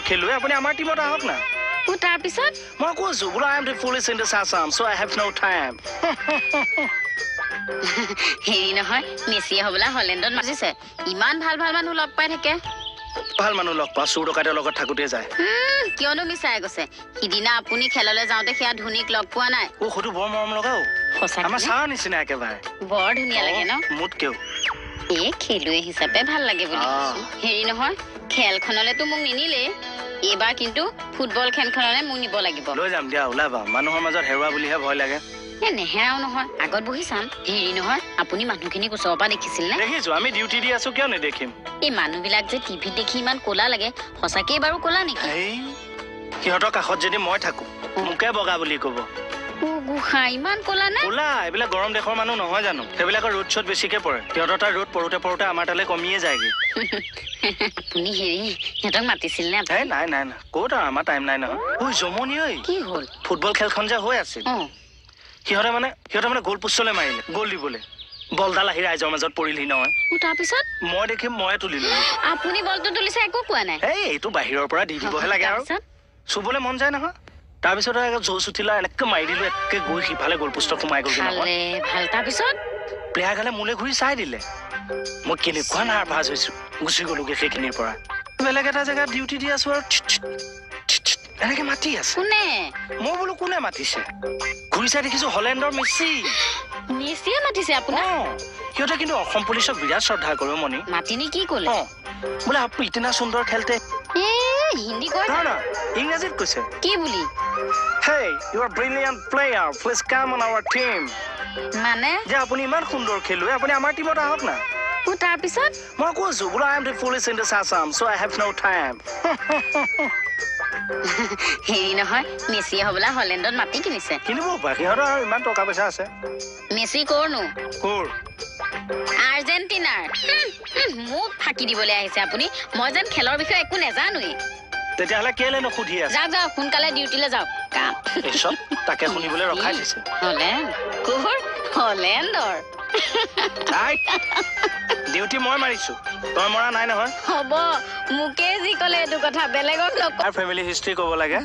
খেলুৱৈ আপুনি আমাৰ টিমত আহক না তাৰ পিছত মই কৈছো বোলো I am the fullest in the সাসাম so I have no time hurry নহয় মেছিয়ে হবলা হলেণ্ডত মাতিছে ইমান ভাল ভাল মানুহ লগ পাই থাকে ভাল মানুহ লগ পা চুৰ ডকাইতৰ লগত থাকোতে যায় কিয়নো মিছাই গৈছে সিদিনা আপুনি খেললৈ যাওঁতে সেয়া ধুনীক লগ পোৱা নাই সটো বৰ মৰম লগাও আমাৰ চাৰ নিচিনা একেবাৰে বৰ ধুনীয়া লাগে ন মোতকেও এই খেলুৱৈ হিচাপে ভাল লাগে বুলি হেৰি নহয় খেলখনলেতো মোক নিনিলে এইবাৰ কিন্তু ফুটবল খেলখনলৈ মোক নিব লাগিব লৈ যাম দিয়া ওলাবা মানুহৰ মাজত হেৰুৱা বুলিহে ভয় লাগে নেহেৰাও নহয় আগত বহি চাম হেৰি নহয় আপুনি মানুহখিনিক ওচৰৰ পৰা দেখিছিল নে দেখিছো আমি ডিউটি দি আছো কিয় নেদেখিম এই মানুহবিলাক যে টিভিত দেখি ইমান ক'লা লাগে সঁচাকেই বাৰু ক'লা নেকি সিহঁতৰ কাষত যদি মই থাকো মোকে বগা বুলি কব গুহা ইমান ক'লা নে ক'লা এইবিলাক গৰম দেশৰ মানুহ নহয় জানো সেইবিলাকৰ ৰ'দ চ'দ বেছিকে পৰে সিহঁতৰ তাৰ ৰ'দ পৰোতে পৰোতে আমাৰ তালৈ কমিয়ে যায়গে আপুনি হেৰি সিহঁতক মাতিছিল নে নাই নাই নাই ক'ত আৰু আমাৰ টাইম নাই নহয় ঐ জমনি ঐ কি হ'ল ফুটবল খেলখন যে হৈ আছিল সিহঁতে মানে গ'ল পোষ্টলৈ মাৰিলে গ'ল দিবলৈ বলডাল আহি ৰাইজৰ মাজত পৰিলহি নহয় তাৰপিছত মই দেখিম ময়ে তুলিলো আপুনি বলটো তুলিছে একো কোৱা নাই এইটো বাহিৰৰ পৰা দি দিবহে লাগে আৰু চুবলৈ মন যায় নহয় তাৰপিছত জোচ উঠিলা এনেকে মাৰি দিলো একে গৈ সিফালে গ'ল পোষ্টত সোমাই গ'ল ভাল তাৰপিছত প্লেয়াৰ গালে মোলে ঘূৰি চাই দিলে মই কেনেকুৱা নাৰ্ভাছ হৈছো গুচি গ'লোগে সেইখিনিৰ পৰা বেলেগ এটা জেগাত ডিউটি দি আছো আৰু এনেকে মাতি আছে কোনে মই বোলো কোনে মাতিছে ঘূৰি চাই দেখিছো হলেণ্ডৰ মেছিয়ে মাতিছে আপোনাক সিহঁতে কিন্তু অসম পুলিচক বিৰাট শ্ৰদ্ধা কৰে মনি মাতিনি কি ক'লে বোলে আপু ইতনা সুন্দৰ খেলতে হিন্দী কয় না ইংৰাজীত কৈছে কি বুলি Hey, you are a brilliant player. Please come on our team. মানে যে আপুনি ইমান সুন্দৰ খেলুৱৈ আপুনি আমাৰ টিমত আহক না তাৰ পিছত মই কৈছো বোলো I am the fullest in the সাসাম so I have no time hurry নহয় মেছিয়ে হবলা হলেণ্ডত মাটি কিনিছে কিনিব পাৰে সিহঁতৰ আৰু ইমান টকা পইচা আছে মেছি কৰনো ক'ৰ আৰ্জেণ্টিনাৰ মোক ফাঁকি দিবলৈ আহিছে আপুনি মই যেন খেলৰ বিষয়ে একো নেজানোৱেই তেতিয়াহ'লে কেলে নুসুধি আছে যাওক সোনকালে ডিউটিলৈ যাওক কাম তাকে শুনিবলৈ ৰখাই দিছে হলেণ্ডৰ ডিউটি মই মাৰিছো তই মৰা নাই নহয় হ'ব মোকে যি ক'লে এইটো কথা বেলেগক নকয় ফেমিলি হিষ্ট্ৰী ক'ব লাগে